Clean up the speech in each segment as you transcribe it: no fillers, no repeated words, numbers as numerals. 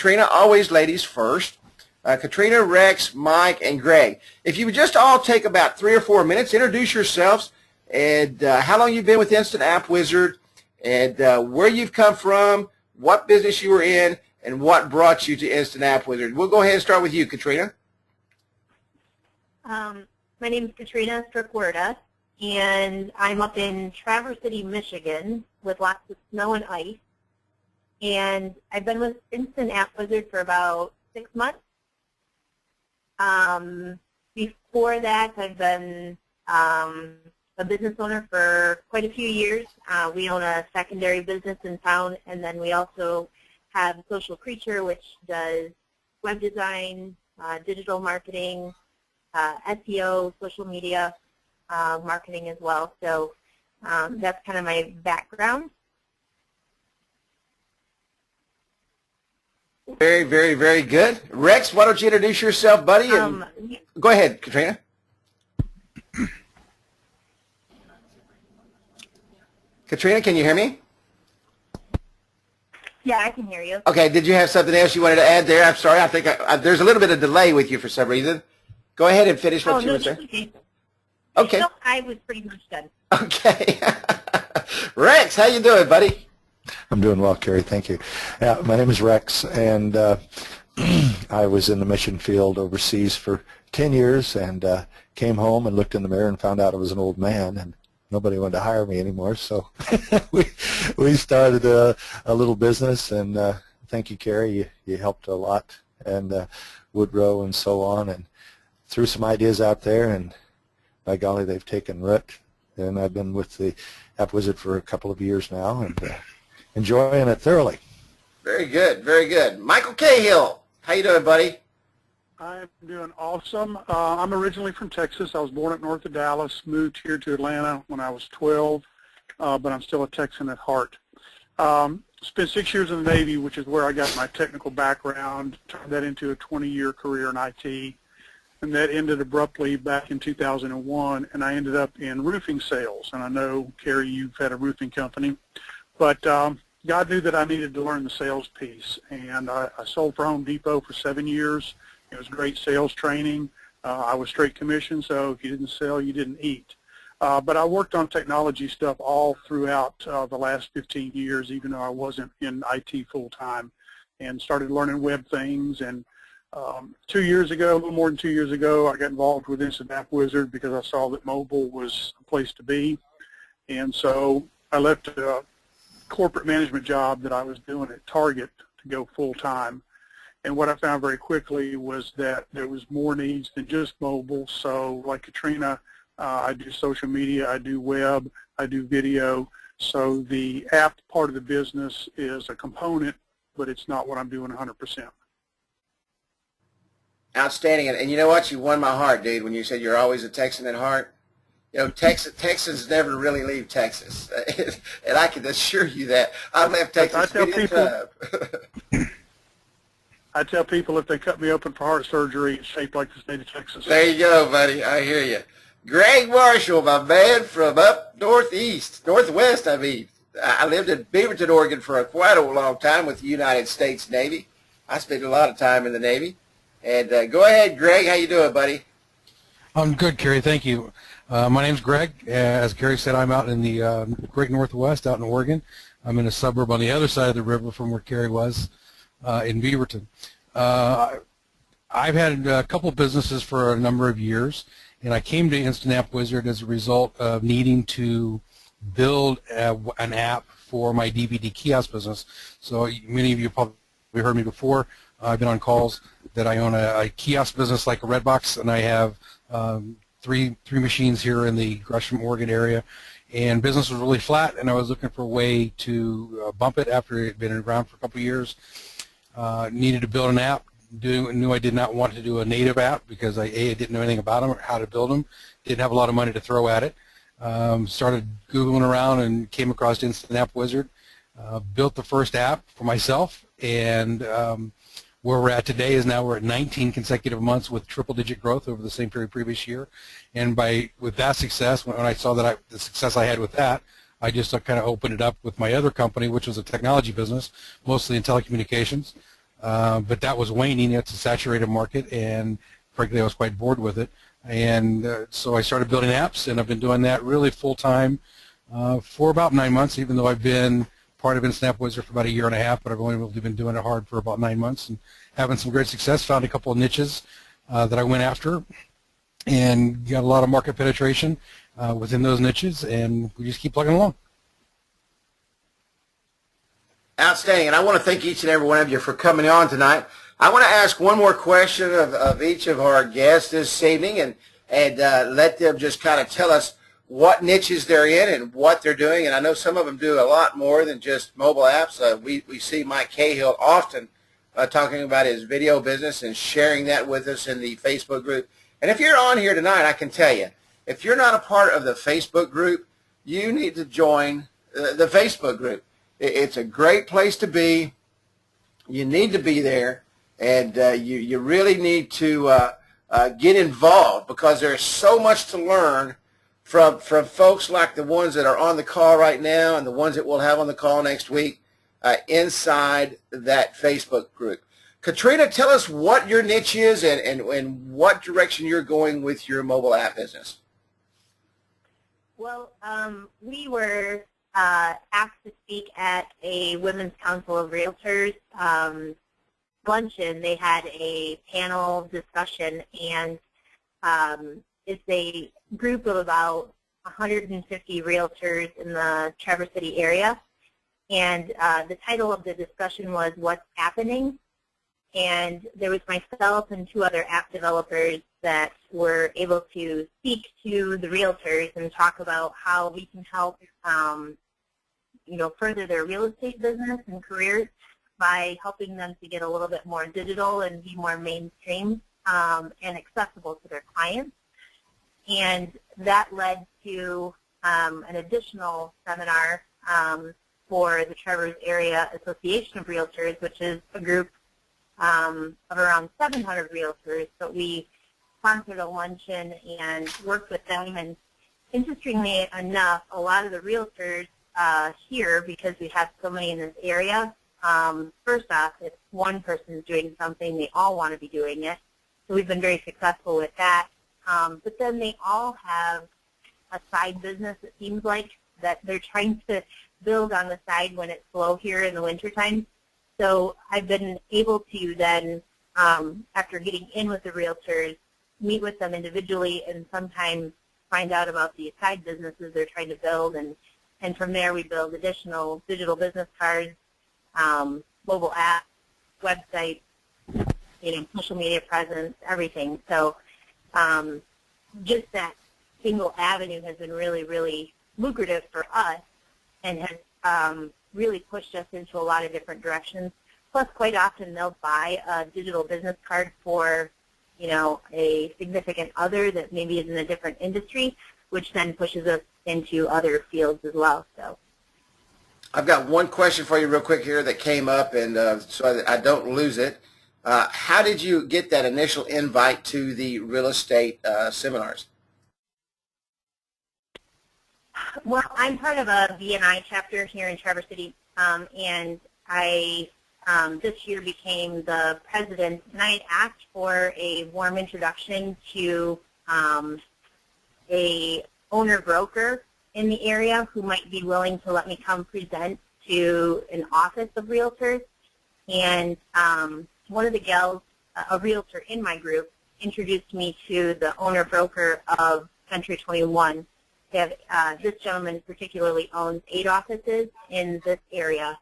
Katrynia, always ladies first. Katrynia, Rex, Mike, and Greg. If you would just all take about 3 or 4 minutes, introduce yourselves, and how long you've been with InstantAppWizard, and where you've come from, what business you were in, and what brought you to InstantAppWizard. We'll go ahead and start with you, Katrynia. My name is Katrynia Strikwerda, and I'm up in Traverse City, Michigan, with lots of snow and ice. And I've been with InstantAppWizard for about 6 months. Before that, I've been a business owner for quite a few years. We own a secondary business in town, and then we also have Social Creature, which does web design, digital marketing, SEO, social media marketing as well. So that's kind of my background. Very, very, very good. Rex, why don't you introduce yourself, buddy? And go ahead, Katrynia. Katrynia, can you hear me? Yeah, I can hear you. Okay, did you have something else you wanted to add there? I'm sorry, I think there's a little bit of delay with you for some reason. Go ahead and finish what you were saying. Okay. No, I was pretty much done. Okay. Rex, how you doing, buddy? I'm doing well, Kerry. Thank you. My name is Rex, and I was in the mission field overseas for 10 years and came home and looked in the mirror and found out I was an old man and nobody wanted to hire me anymore. So we started a little business, and thank you, Kerry. You helped a lot, and Woodrow and so on, and threw some ideas out there, and by golly, they've taken root. And I've been with the AppWizard for a couple of years now, and enjoying it thoroughly. Very good, very good. Michael Cahill, how you doing, buddy? I'm doing awesome. I'm originally from Texas. I was born up north of Dallas, moved here to Atlanta when I was 12, but I'm still a Texan at heart. Spent 6 years in the Navy, which is where I got my technical background, turned that into a 20-year career in IT, and that ended abruptly back in 2001, and I ended up in roofing sales. And I know, Kerry, you've had a roofing company. But God knew that I needed to learn the sales piece, and I sold for Home Depot for 7 years. It was great sales training. I was straight commission, so if you didn't sell, you didn't eat. But I worked on technology stuff all throughout the last 15 years, even though I wasn't in IT full-time, and started learning web things. And 2 years ago, a little more than 2 years ago, I got involved with InstantAppWizard because I saw that mobile was a place to be. And so I left a corporate management job that I was doing at Target to go full-time. And what I found very quickly was that there was more needs than just mobile. So like Katrynia, I do social media, I do web, I do video. So the app part of the business is a component, but it's not what I'm doing 100%. Outstanding. And you know what? You won my heart, dude, when you said you're always a Texan at heart. You know, Texans never really leave Texas, and I can assure you that. I left Texas many times. I tell people if they cut me open for heart surgery, it's shaped like the state of Texas. There you go, buddy. I hear you. Greg Marshall, my man from up northwest, I mean. I lived in Beaverton, Oregon for quite a long time with the United States Navy. I spent a lot of time in the Navy. And go ahead, Greg. How you doing, buddy? I'm good, Kerry. Thank you. My name's Greg. As Kerry said, I'm out in the Great Northwest, out in Oregon. I'm in a suburb on the other side of the river from where Kerry was, in Beaverton. I've had a couple businesses for a number of years, and I came to InstantAppWizard as a result of needing to build an app for my DVD kiosk business. So many of you probably heard me before. I've been on calls that I own a kiosk business like a Redbox, and I have three machines here in the Gresham, Oregon area, and business was really flat, and I was looking for a way to bump it after it had been around for a couple of years. Needed to build an app. Knew I did not want to do a native app because I didn't know anything about them or how to build them. Didn't have a lot of money to throw at it. Started Googling around and came across InstantAppWizard. Built the first app for myself, and where we're at today is now we're at 19 consecutive months with triple-digit growth over the same period previous year. And with that success, when I saw that the success I had with that, I just kind of opened it up with my other company, which was a technology business, mostly in telecommunications. but that was waning. It's a saturated market, and frankly, I was quite bored with it. And so I started building apps, and I've been doing that really full-time for about 9 months, even though I've been part of InstantAppWizard for about a year and a half, but I've only really been doing it hard for about 9 months and having some great success. Found a couple of niches that I went after and got a lot of market penetration within those niches, and we just keep plugging along. Outstanding, and I want to thank each and every one of you for coming on tonight. I want to ask one more question of each of our guests this evening, and let them just kind of tell us what niches they're in and what they're doing. And I know some of them do a lot more than just mobile apps. We see Mike Cahill often talking about his video business and sharing that with us in the Facebook group. And if you're on here tonight, I can tell you, if you're not a part of the Facebook group, you need to join the Facebook group. It's a great place to be. You need to be there, and you really need to get involved, because there's so much to learn from folks like the ones that are on the call right now and the ones that we'll have on the call next week inside that Facebook group. Katrynia, tell us what your niche is and what direction you're going with your mobile app business. Well, we were asked to speak at a Women's Council of Realtors luncheon. They had a panel discussion, and it's a group of about 150 realtors in the Traverse City area. And the title of the discussion was "What's Happening?" And there was myself and 2 other app developers that were able to speak to the realtors and talk about how we can help further their real estate business and careers by helping them to get a little bit more digital and be more mainstream and accessible to their clients. And that led to an additional seminar for the Traverse Area Association of Realtors, which is a group of around 700 realtors. But we sponsored a luncheon and worked with them. And interestingly enough, a lot of the realtors here, because we have so many in this area, first off, if one person is doing something, they all want to be doing it. So we've been very successful with that. But then they all have a side business, it seems like, that they're trying to build on the side when it's slow here in the wintertime. So I've been able to then, after getting in with the realtors, meet with them individually and sometimes find out about the side businesses they're trying to build. And from there, we build additional digital business cards, mobile apps, websites, social media presence, everything. So just that single avenue has been really, really lucrative for us and has really pushed us into a lot of different directions. Plus, quite often they'll buy a digital business card for, a significant other that maybe is in a different industry, which then pushes us into other fields as well. So, I've got one question for you real quick here that came up, and so I don't lose it. How did you get that initial invite to the real estate seminars? Well, I'm part of a BNI chapter here in Traverse City, and I this year became the president, and I had asked for a warm introduction to a owner-broker in the area who might be willing to let me come present to an office of realtors. And one of the gals, a realtor in my group, introduced me to the owner-broker of Century 21. They have, this gentleman particularly owns 8 offices in this area.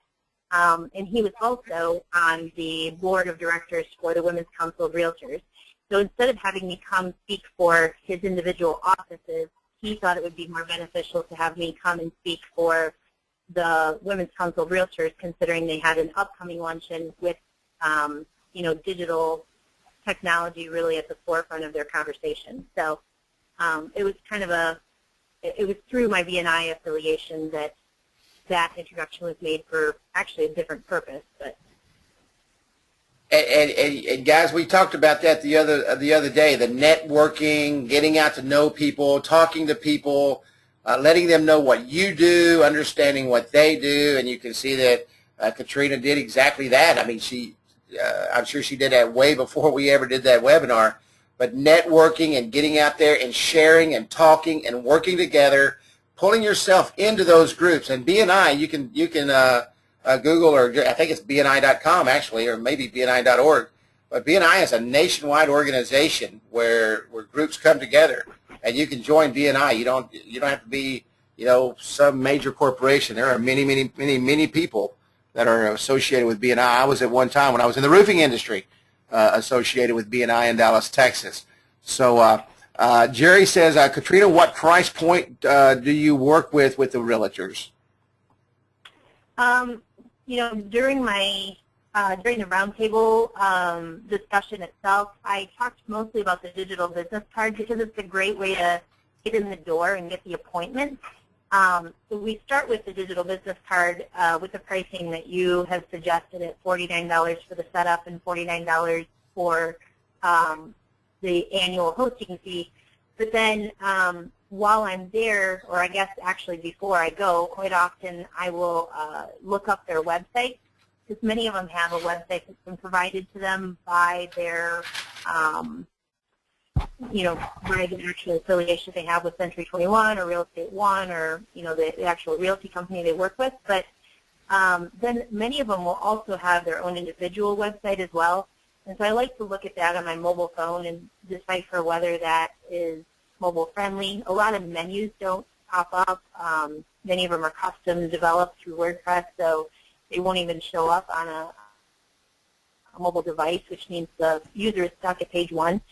And he was also on the board of directors for the Women's Council of Realtors. So instead of having me come speak for his individual offices, he thought it would be more beneficial to have me come and speak for the Women's Council of Realtors, considering they had an upcoming luncheon with, digital technology really at the forefront of their conversation. So it was kind of it was through my BNI affiliation that introduction was made for actually a different purpose. But And guys, we talked about that the other day, the networking, getting out to know people, talking to people, letting them know what you do, understanding what they do, and you can see that Katrynia did exactly that. I mean, she I'm sure she did that way before we ever did that webinar. But networking and getting out there and sharing and talking and working together, pulling yourself into those groups. And BNI, you can Google, or I think it's BNI.com actually, or maybe BNI.org. But BNI is a nationwide organization where groups come together, and you can join BNI. You don't have to be some major corporation. There are many people that are associated with BNI. I was at one time when I was in the roofing industry associated with BNI in Dallas, Texas. So Jerry says, Katrynia, what price point do you work with the realtors? During the roundtable discussion itself, I talked mostly about the digital business card because it's a great way to get in the door and get the appointment. So we start with the digital business card with the pricing that you have suggested at $49 for the setup and $49 for the annual hosting fee. But then while I'm there, or I guess actually before I go, quite often I will look up their website, because many of them have a website that's been provided to them by their by the actual affiliation they have with Century 21 or Real Estate One, or the actual realty company they work with. But then many of them will also have their own individual website as well. And so I like to look at that on my mobile phone and decipher whether that is mobile friendly. A lot of menus don't pop up. Many of them are custom developed through WordPress, so they won't even show up on a mobile device, which means the user is stuck at page 1.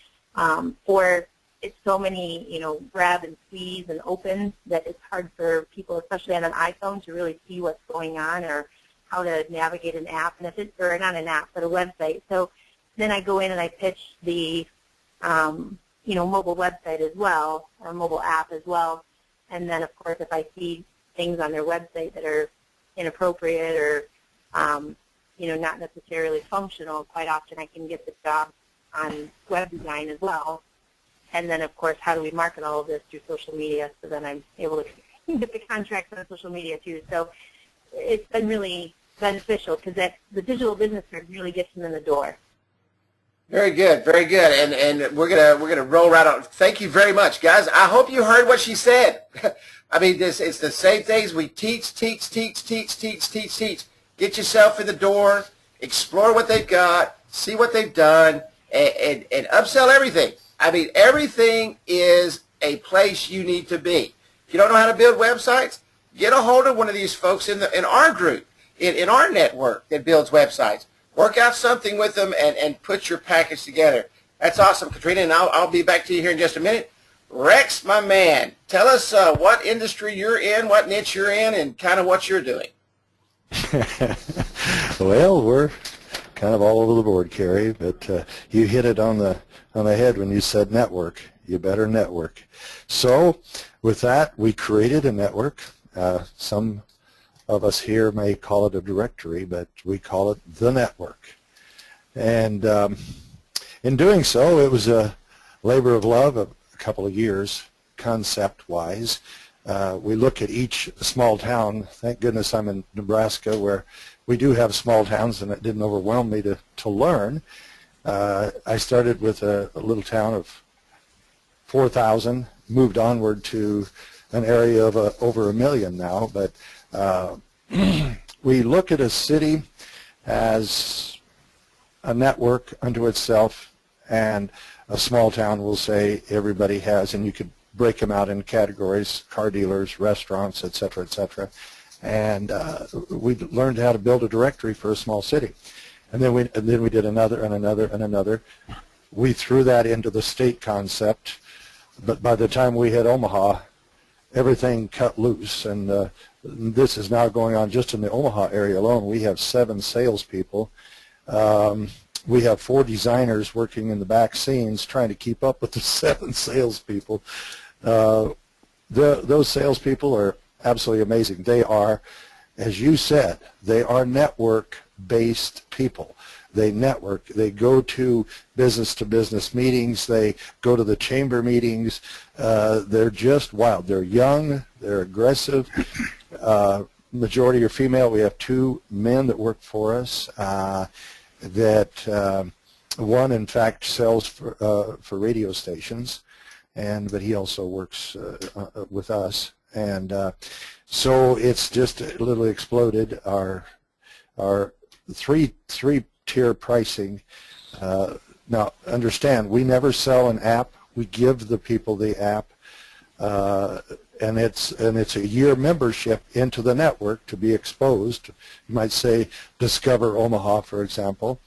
Or it's so many, grab and squeeze and open that it's hard for people, especially on an iPhone, to really see what's going on or how to navigate an app, and if it's, or not an app, but a website. So then I go in and I pitch the, mobile website as well, or mobile app as well. And then, of course, if I see things on their website that are inappropriate or, not necessarily functional, quite often I can get the job on web design as well. And then, of course, how do we market all of this through social media? So then I'm able to get the contracts on social media too. So it's been really beneficial because the digital business card really gets them in the door. Very good, very good. And we're gonna roll right on. Thank you very much, guys. I hope you heard what she said. I mean, it's the same things we teach. Get yourself in the door, explore what they've got, see what they've done, and upsell everything. I mean, everything is a place you need to be. If you don't know how to build websites, get a hold of one of these folks in our group, in our network that builds websites. Work out something with them and put your package together. That's awesome, Katrynia, and I'll be back to you here in just a minute. Rex, my man, tell us what industry you're in, what niche you're in, and kind of what you're doing. Well, we're kind of all over the board, Carrie, but you hit it on the head when you said network. You better network. So with that, we created a network. Some of us here may call it a directory, but we call it the network. And in doing so, it was a labor of love of a couple of years, concept-wise. We look at each small town. Thank goodness I'm in Nebraska, where we do have small towns, and it didn't overwhelm me to learn. I started with a little town of 4,000, moved onward to an area of over 1 million now, but we look at a city as a network unto itself, and a small town will say everybody has, and you could break them out in categories: car dealers, restaurants, et cetera, and we learned how to build a directory for a small city. And then we did another and another and another. We threw that into the state concept, but by the time we hit Omaha, everything cut loose, and this is now going on just in the Omaha area alone. We have 7 salespeople. We have 4 designers working in the back scenes trying to keep up with the 7 salespeople. Those salespeople are absolutely amazing. They are, as you said, they are network-based people. They network. They go to business meetings. They go to the chamber meetings. They're just wild. They're young. They're aggressive. Majority are female. We have 2 men that work for us. that one, in fact, sells for radio stations, but he also works with us, and so it's just a little exploded. Our three-tier pricing. Now, understand, we never sell an app. We give the people the app, and it's a year membership into the network to be exposed. You might say Discover Omaha, for example.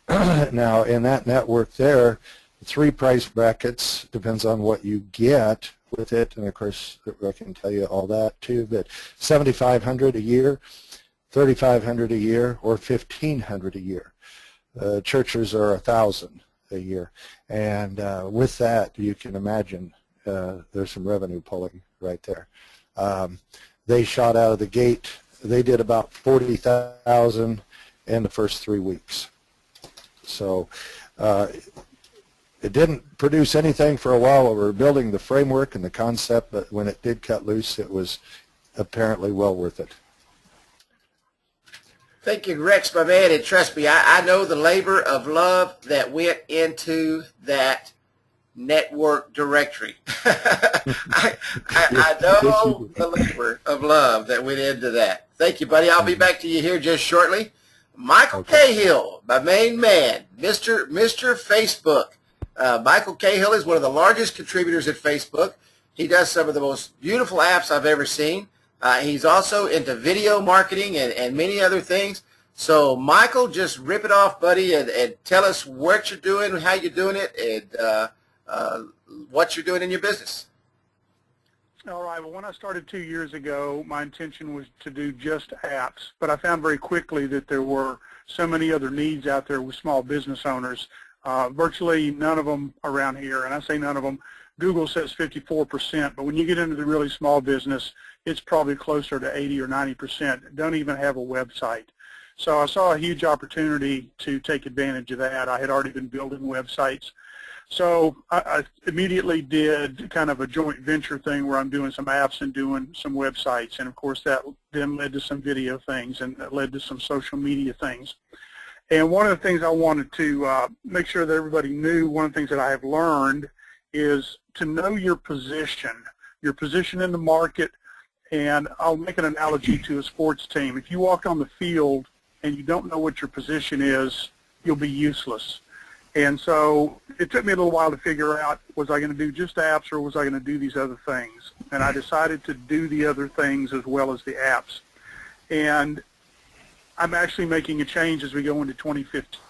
Now, in that network there, 3 price brackets, depends on what you get with it, and of course I can tell you all that too, but $7,500 a year, $3,500 a year, or $1,500 a year. Churches are $1,000 a year, and with that you can imagine there's some revenue pulling right there. They shot out of the gate. They did about 40,000 in the first 3 weeks. So it didn't produce anything for a while. We were building the framework and the concept, but when it did cut loose, it was apparently well worth it. Thank you, Rex, my man, and trust me, I know the labor of love that went into that network directory. I know the labor of love that went into that. Thank you, buddy. I'll be back to you here just shortly. Michael Cahill, my main man, Mr. Facebook. Michael Cahill is one of the largest contributors at Facebook. He does some of the most beautiful apps I've ever seen. He's also into video marketing and many other things. So, Michael, just rip it off, buddy, and tell us what you're doing, how you're doing it, and what you're doing in your business. All right. Well, when I started 2 years ago, my intention was to do just apps, but I found very quickly that there were so many other needs out there with small business owners. Virtually none of them around here, and I say none of them. Google says 54%, but when you get into the really small business, it's probably closer to 80 or 90%. Don't even have a website. So I saw a huge opportunity to take advantage of that. I had already been building websites. So I immediately did kind of a joint venture thing where I'm doing some apps and doing some websites. And, of course, that then led to some video things, and that led to some social media things. And one of the things I wanted to make sure that everybody knew, one of the things that I have learned is to know your position in the market. And I'll make an analogy to a sports team. If you walk on the field and you don't know what your position is, you'll be useless. And so it took me a little while to figure out, was I going to do just apps or was I going to do these other things? And I decided to do the other things as well as the apps. And I'm actually making a change as we go into 2015.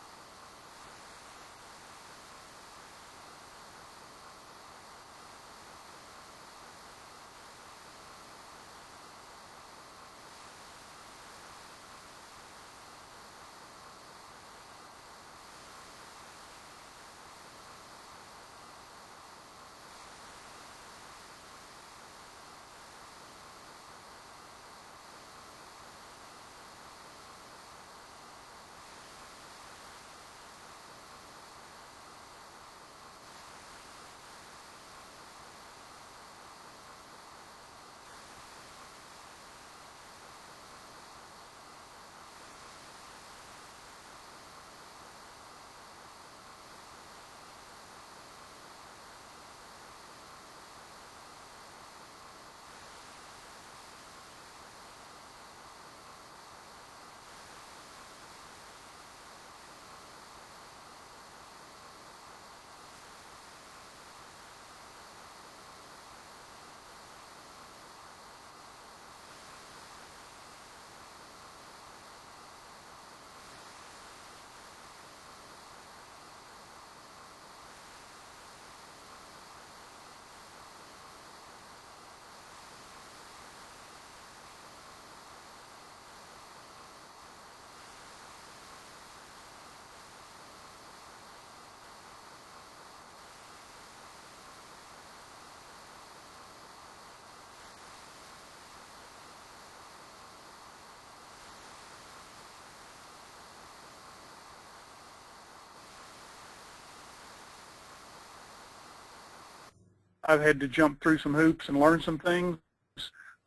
I've had to jump through some hoops and learn some things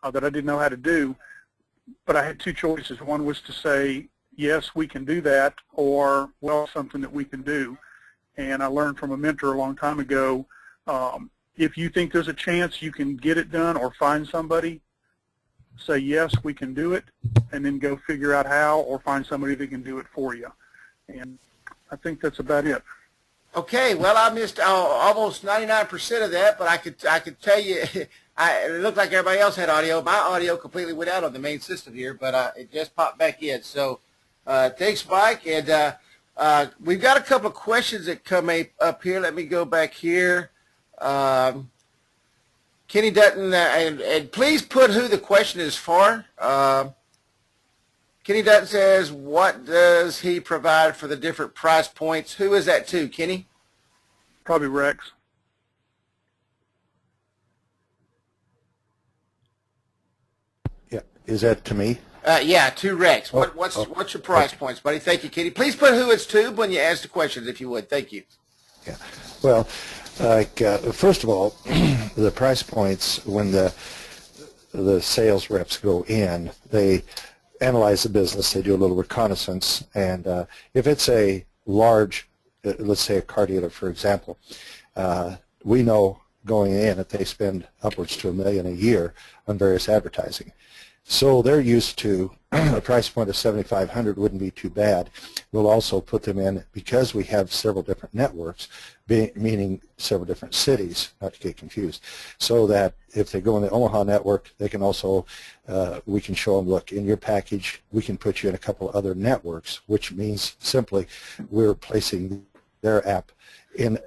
that I didn't know how to do, but I had two choices. One was to say, yes, we can do that, or, well, something that we can do. And I learned from a mentor a long time ago, if you think there's a chance you can get it done or find somebody, say, yes, we can do it, and then go figure out how, or find somebody that can do it for you. And I think that's about it. Okay, well, I missed almost 99% of that, but I could tell you, it looked like everybody else had audio. My audio completely went out on the main system here, but it just popped back in. So thanks, Mike. And we've got a couple of questions that come up here. Let me go back here. Kenny Dutton, and please put who the question is for. Kenny Dutton says, what does he provide for the different price points? Who is that to, Kenny? Probably Rex. Yeah, is that to me? Yeah, to Rex. What's your price okay. points, buddy? Thank you, Kenny. Please put who it's to when you ask the questions, if you would. Thank you. Yeah. Well, like first of all, the price points when the sales reps go in, they analyze the business, they do a little reconnaissance, and if it's a large, let's say a car dealer, for example, we know going in that they spend upwards to $1 million a year on various advertising. So they're used to a price point of $7,500 wouldn't be too bad. We'll also put them in, because we have several different networks, meaning several different cities, not to get confused, so that if they go in the Omaha network, they can also, we can show them, look, in your package, we can put you in a couple of other networks, which means simply we're placing their app in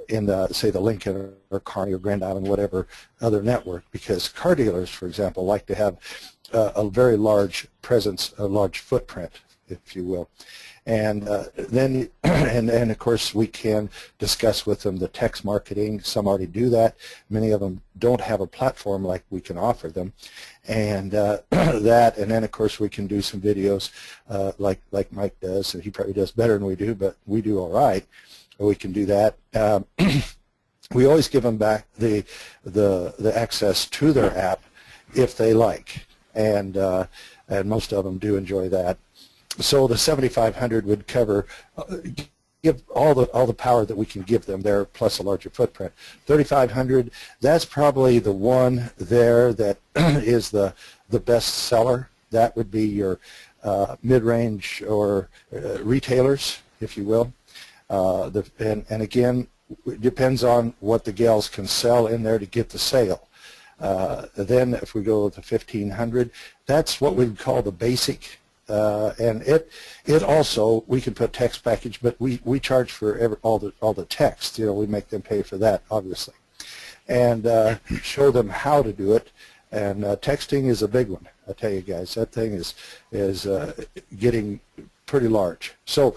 say the Lincoln or Kearney or Grand Island, whatever other network, because car dealers, for example, like to have a very large presence, a large footprint, if you will. And then, and of course, we can discuss with them the text marketing. Some already do that. Many of them don't have a platform like we can offer them. And that, and then, of course, we can do some videos like Mike does, and he probably does better than we do, but we do all right. We can do that. We always give them back the access to their app if they like. And most of them do enjoy that. So the $7,500 would cover, give all the power that we can give them there, plus a larger footprint. $3,500, that's probably the one there that is the best seller. That would be your mid-range or retailers, if you will. And again, it depends on what the gals can sell in there to get the sale. Then if we go to $1,500, that's what we'd call the basic, and it also, we can put text package, but we charge for all the text. You know, we make them pay for that, obviously, and show them how to do it. And texting is a big one. I tell you guys, that thing is getting pretty large. So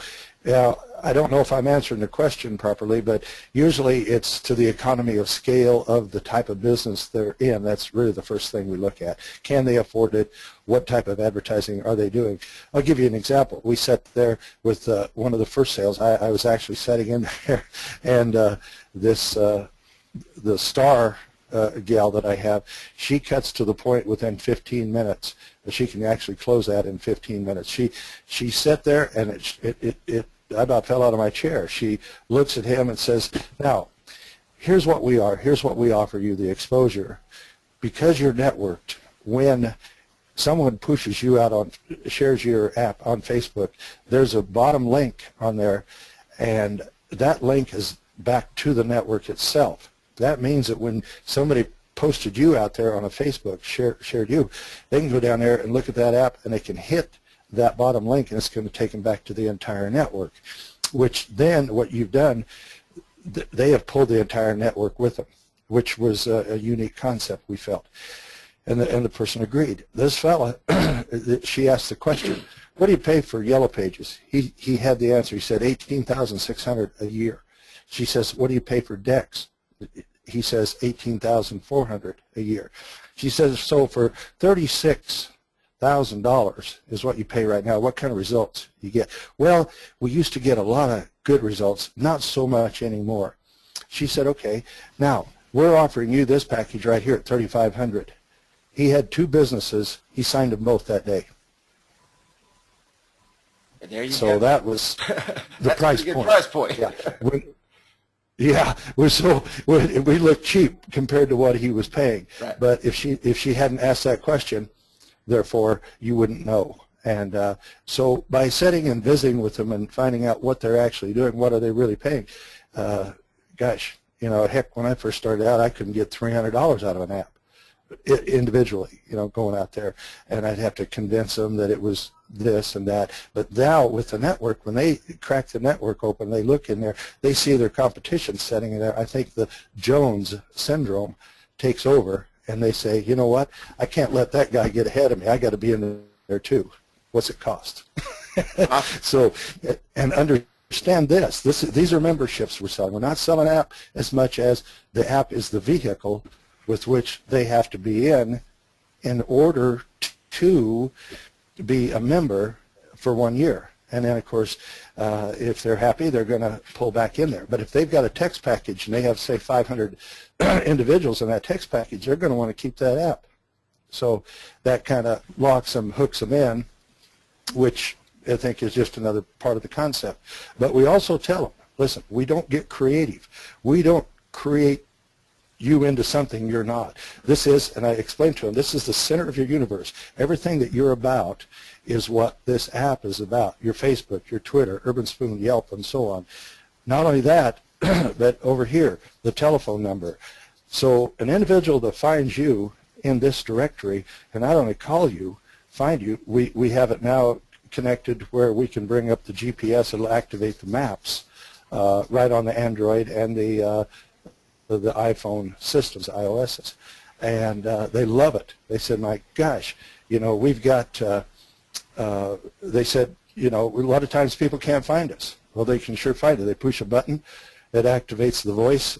I don't know if I'm answering the question properly, but usually it's to the economy of scale of the type of business they're in. That's really the first thing we look at. Can they afford it? What type of advertising are they doing? I'll give you an example. We sat there with one of the first sales. I was actually sitting in there, and the star gal that I have, she cuts to the point within 15 minutes. She can actually close that in 15 minutes. She sat there, and I about fell out of my chair. She looks at him and says, now, here's what we are. Here's what we offer you, the exposure. Because you're networked, when someone pushes you out shares your app on Facebook, there's a bottom link on there, and that link is back to the network itself. That means that when somebody posted you out there on a Facebook, shared you, they can go down there and look at that app, and they can hit that bottom link, and it's going to take them back to the entire network, which then what you've done, they have pulled the entire network with them, which was a unique concept, we felt. And the person agreed. This fella, she asked the question, what do you pay for Yellow Pages? He had the answer. He said $18,600 a year. She says, what do you pay for Dex? He says $18,400 a year. She says, so for $36,000 is what you pay right now. What kind of results you get? Well, we used to get a lot of good results, not so much anymore. She said, okay, now we're offering you this package right here at $3,500. He had two businesses. He signed them both that day. And there you So go. that was the price point. Price point. Yeah. Yeah, we looked cheap compared to what he was paying. Right. But if she hadn't asked that question, therefore you wouldn't know. And so by sitting and visiting with them and finding out what they're actually doing, what are they really paying, gosh, you know, heck, when I first started out, I couldn't get $300 out of an app individually, you know, going out there, and I'd have to convince them that it was this and that. But now with the network, when they crack the network open, they look in there, they see their competition setting in there. I think the Jones syndrome takes over, and they say, you know what, I can't let that guy get ahead of me. I got to be in there too. What's it cost? So, and understand this. These are memberships we're selling. We're not selling an app as much as the app is the vehicle with which they have to be in order to be a member for 1 year. And then, of course, if they're happy, they're going to pull back in there. But if they've got a text package and they have, say, 500 individuals in that text package, they're going to want to keep that app. So that kind of locks them, hooks them in, which I think is just another part of the concept. But we also tell them, listen, we don't get creative. We don't create you into something you're not. This is, and I explained to them, this is the center of your universe. Everything that you're about is what this app is about. Your Facebook, your Twitter, Urban Spoon, Yelp, and so on. Not only that, but over here, the telephone number. So an individual that finds you in this directory can not only call you, find you, we have it now connected where we can bring up the GPS. It'll activate the maps right on the Android and the iPhone systems, iOSs, and they love it. They said, my gosh, you know, we've got, they said, you know, a lot of times people can't find us. Well, they can sure find it. They push a button, it activates the voice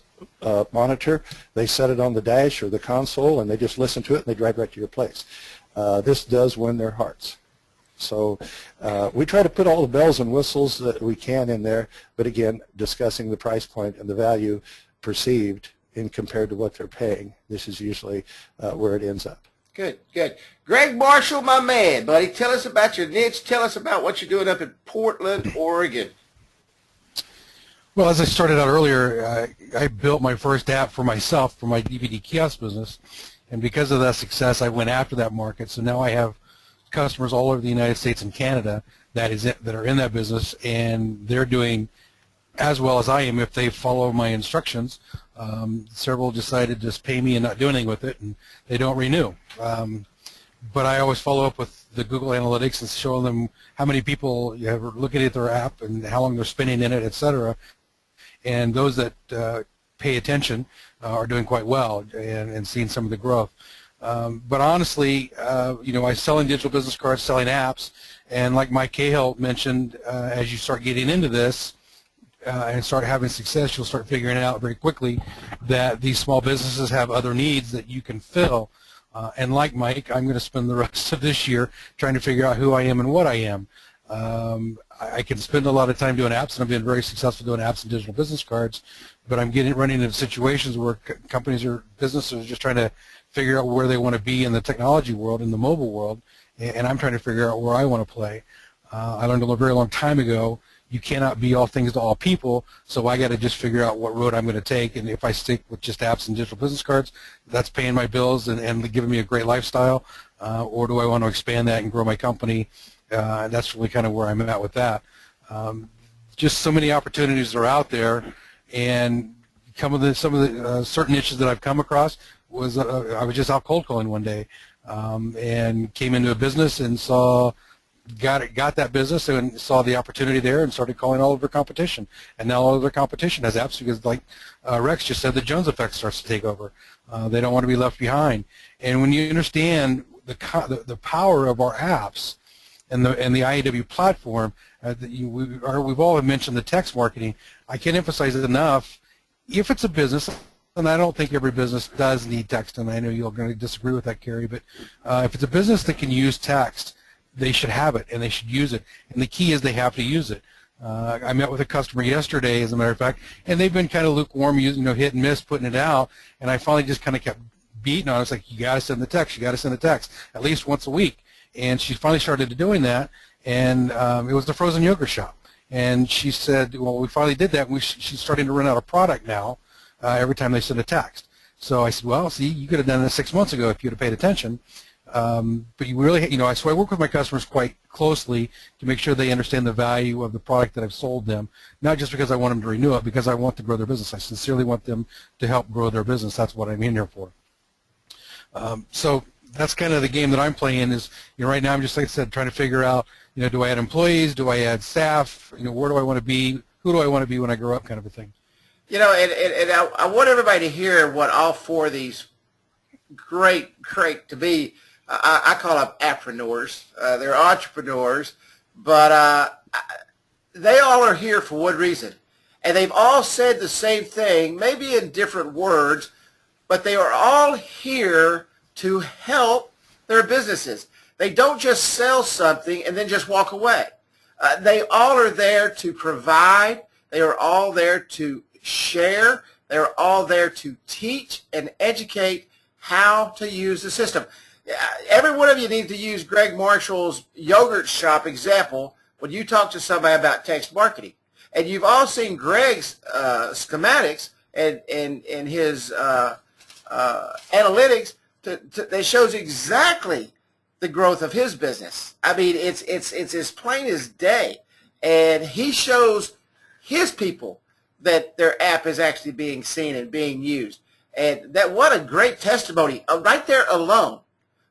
monitor, they set it on the dash or the console, and they just listen to it, and they drive right to your place. This does win their hearts. So we try to put all the bells and whistles that we can in there, but again, discussing the price point and the value perceived in compared to what they're paying. This is usually where it ends up. Good, good. Greg Marshall, my man, buddy, tell us about your niche. Tell us about what you're doing up in Portland, Oregon. Well, as I started out earlier, I built my first app for myself for my DVD kiosk business, and because of that success, I went after that market. So now I have customers all over the United States and Canada that are in that business, and they're doing as well as I am if they follow my instructions. Several decided to just pay me and not do anything with it, and they don't renew. But I always follow up with the Google Analytics and show them how many people are looking at their app and how long they're spending in it, etc. And those that pay attention are doing quite well and seeing some of the growth. But honestly, you know, I'm selling digital business cards, selling apps, and like Mike Cahill mentioned, as you start getting into this and start having success, you'll start figuring out very quickly that these small businesses have other needs that you can fill. And like Mike, I'm going to spend the rest of this year trying to figure out who I am and what I am. I can spend a lot of time doing apps, and I've been very successful doing apps and digital business cards, but I'm running into situations where companies or businesses are just trying to figure out where they want to be in the technology world, in the mobile world, and I'm trying to figure out where I want to play. I learned a very long time ago, you cannot be all things to all people, so I got to just figure out what road I'm going to take, and if I stick with just apps and digital business cards, that's paying my bills and giving me a great lifestyle, or do I want to expand that and grow my company? That's really kind of where I'm at with that. Just so many opportunities are out there, and some of the certain niches that I've come across was I was just out cold calling one day, and came into a business and got that business and saw the opportunity there and started calling all of their competition. And now all of their competition has apps because, like Rex just said, the Jones effect starts to take over. They don't want to be left behind. And when you understand the power of our apps and the IAW platform, we've all mentioned the text marketing. I can't emphasize it enough. If it's a business, and I don't think every business does need text, and I know you're going to disagree with that, Carrie, but if it's a business that can use text, they should have it and they should use it. And the key is they have to use it. I met with a customer yesterday, as a matter of fact, and they've been kind of lukewarm, hit and miss, putting it out, and I finally just kind of kept beating on it. It's like, you got to send the text, you got to send the text at least once a week. And she finally started doing that, and it was the frozen yogurt shop. And she said, well, we finally did that. She's starting to run out of product now every time they send a text. So I said, well, see, you could have done this 6 months ago if you'd have paid attention. But you really, so I work with my customers quite closely to make sure they understand the value of the product that I've sold them, not just because I want them to renew it, because I want to grow their business. I sincerely want them to help grow their business. That's what I'm in here for. So that's kind of the game that I'm playing is, right now I'm just, like I said, trying to figure out, do I add employees? Do I add staff? Where do I want to be? Who do I want to be when I grow up, kind of a thing. And I want everybody to hear what all four of these great to be, I call them appreneurs. They're entrepreneurs, but they all are here for one reason. And they've all said the same thing, maybe in different words, but they are all here to help their businesses. They don't just sell something and then just walk away. They all are there to provide. They are all there to share. They're all there to teach and educate how to use the system. Every one of you need to use Greg Marshall's yogurt shop example when you talk to somebody about text marketing. And you've all seen Greg's schematics and his analytics that shows exactly the growth of his business. I mean, it's as plain as day. And he shows his people that their app is actually being seen and being used. And that, what a great testimony right there alone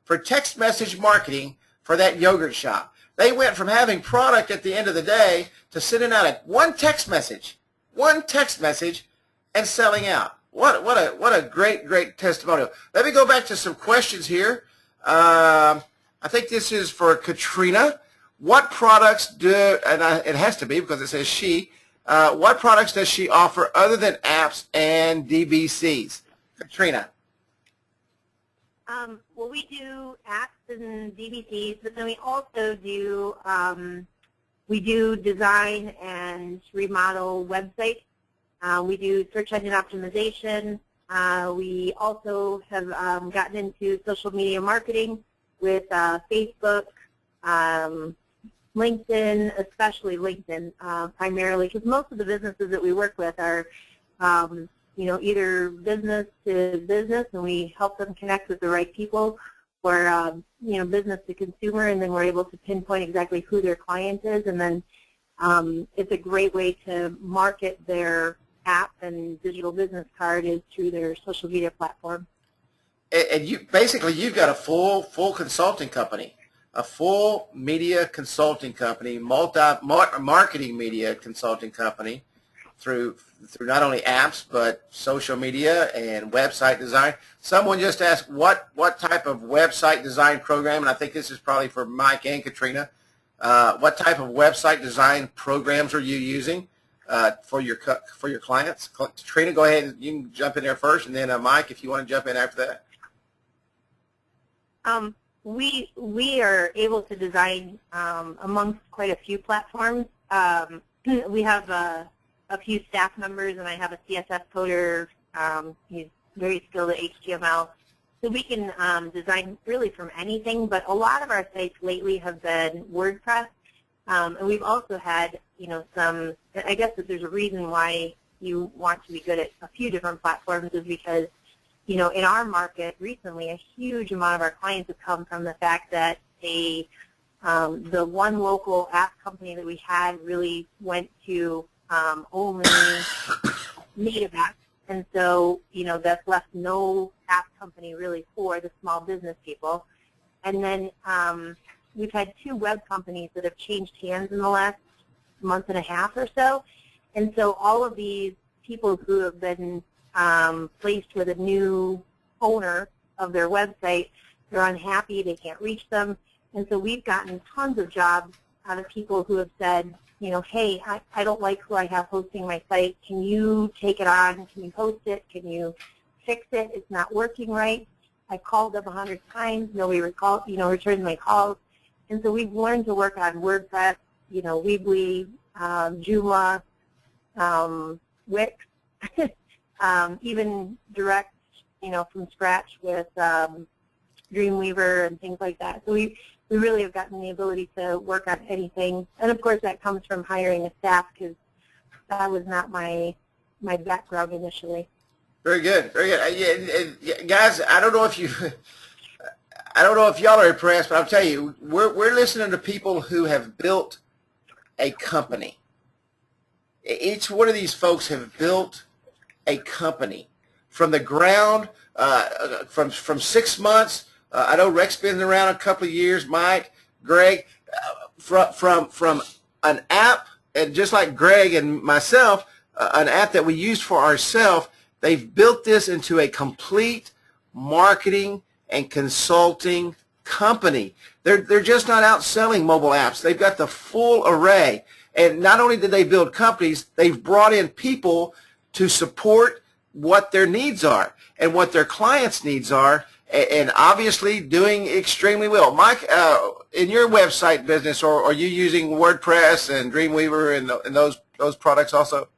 for text message marketing for that yogurt shop. They went from having product at the end of the day to sending out one text message and selling out. What a great testimonial. Let me go back to some questions here. I think this is for Katrynia. What products it has to be because it says she, what products does she offer other than apps and DBCs? Katrynia. Well, we do apps and DBCs, but then we also do design and remodel websites. We do search engine optimization. We also have gotten into social media marketing with Facebook, LinkedIn, especially LinkedIn primarily, because most of the businesses that we work with are either business to business, and we help them connect with the right people, or business to consumer, and then we're able to pinpoint exactly who their client is, and then it's a great way to market their app and digital business card is through their social media platform. And you've got a full consulting company, a full media consulting company, marketing media consulting company through not only apps but social media and website design. Someone just asked what type of website design program, and I think this is probably for Mike and Katrynia. What type of website design programs are you using for your clients? Katrynia, go ahead. You can jump in there first, and then Mike, if you want to jump in after that. We are able to design amongst quite a few platforms. We have a few staff members, and I have a CSS coder. He's very skilled at HTML. So we can design really from anything, but a lot of our sites lately have been WordPress. And we've also had, some, I guess that there's a reason why you want to be good at a few different platforms is because, in our market recently, a huge amount of our clients have come from the fact that the one local app company that we had really went to only native apps. And so, that's left no app company really for the small business people. And then we've had 2 web companies that have changed hands in the last month and a half or so. And so all of these people who have been placed with a new owner of their website, they're unhappy, they can't reach them. And so we've gotten tons of jobs out of people who have said, hey, I don't like who I have hosting my site. Can you take it on? Can you host it? Can you fix it? It's not working right. I called them 100 times. Nobody returned my calls. And so we've learned to work on WordPress, Weebly, Joomla, Wix, even direct, from scratch with Dreamweaver and things like that. So we really have gotten the ability to work on anything. And of course, that comes from hiring a staff, because that was not my background initially. Very good, very good. Yeah, guys, I don't know if y'all are impressed, but I'll tell you, we're listening to people who have built a company. Each one of these folks have built a company from the ground, from 6 months. I know Rex been around a couple of years. Mike, Greg, from an app, and just like Greg and myself, an app that we used for ourselves. They've built this into a complete marketing and consulting company. They're just not out selling mobile apps. They've got the full array. And not only did they build companies, they've brought in people to support what their needs are and what their clients' needs are, and obviously doing extremely well. Mike, in your website business, or are you using WordPress and Dreamweaver and those products also?